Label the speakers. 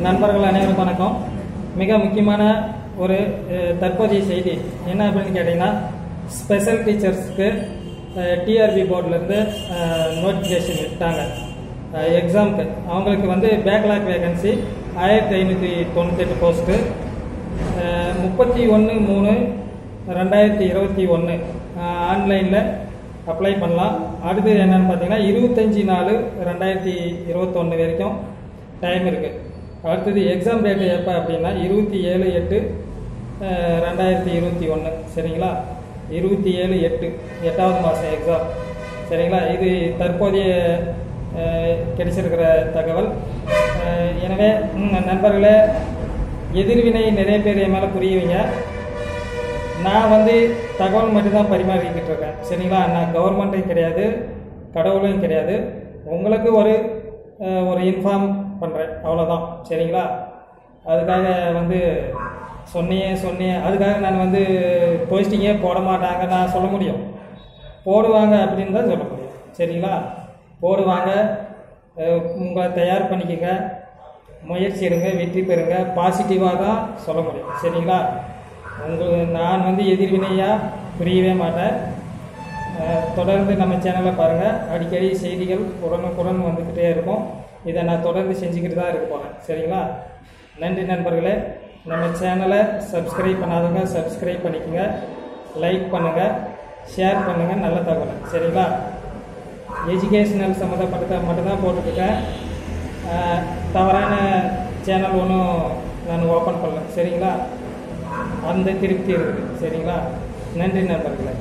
Speaker 1: நண்பர்கள் அனைவருக்கும் வணக்கம். மிக முக்கியமான ஒரு தற்போதைய செய்தி என்ன அப்படின்னு கேட்டிங்கன்னா, ஸ்பெஷல் டீச்சர்ஸ்க்கு டிஆர்பி போர்டிலேருந்து நோட்டிஃபிகேஷன் விட்டாங்க. எக்ஸாமுக்கு அவங்களுக்கு வந்து பேக்லாக் வேகன்சி 1598 போஸ்ட்டு 31/3/2021 ஆன்லைனில் அப்ளை பண்ணலாம். அடுத்து என்னென்னு பார்த்தீங்கன்னா 25/4/2021 வரைக்கும் டைம் இருக்குது. அடுத்தது எக்ஸாம் டேட்டு எப்போ அப்படின்னா 27/8/2021 சரிங்களா. 27/8 8வது மாதம் எக்ஸாம் சரிங்களா. இது தற்போதைய கிடைச்சிருக்கிற தகவல். எனவே நண்பர்களே, எதிர்வினை நிறைய பேர் என் மேலே புரியுவீங்க. நான் வந்து தகவல் மட்டும்தான் பரிமாறிக்கிட்டு இருக்கேன் சரிங்களா. நான் கவர்மெண்ட்டும் கிடையாது, கடவுளும் கிடையாது. உங்களுக்கு ஒரு இன்ஃபார்ம் பண்ணுறேன், அவ்வளோதான் சரிங்களா. அதுக்காக வந்து சொன்னேன் அதுக்காக நான் வந்து போஸ்டிங்கே போட மாட்டாங்க நான் சொல்ல முடியும். போடுவாங்க அப்படின்னு தான் சொல்ல முடியும் சரிங்களா. போடுவாங்க, உங்களை தயார் பண்ணிக்கங்க, முயற்சி எடுங்க, வெற்றி பெறுங்க, பாசிட்டிவாக தான் சொல்ல முடியும் சரிங்களா. நான் வந்து எதிர்வினையாக புரியவே மாட்டேன். தொடர்ந்து நம்ம சேனலை பாருங்கள். அடிக்கடி செய்திகள் உடனுக்குடன் வந்துக்கிட்டே இருக்கும். இதை நான் தொடர்ந்து செஞ்சுக்கிட்டு தான் இருக்க போகிறேன் சரிங்களா. நன்றி நண்பர்களே. நம்ம சேனலை சப்ஸ்கிரைப் பண்ணாதவங்க சப்ஸ்கிரைப் பண்ணிக்கோங்க, லைக் பண்ணுங்கள், ஷேர் பண்ணுங்கள். நல்ல தகவல் சரிங்களா. எஜுகேஷ்னல் சம்மந்தப்பட்ட மட்டும்தான் போட்டுருக்கேன். தவறான சேனல் ஒன்றும் நான் ஓப்பன் பண்ணல சரிங்களா. அந்த திருப்தி இருக்குது சரிங்களா. நன்றி நண்பர்களே.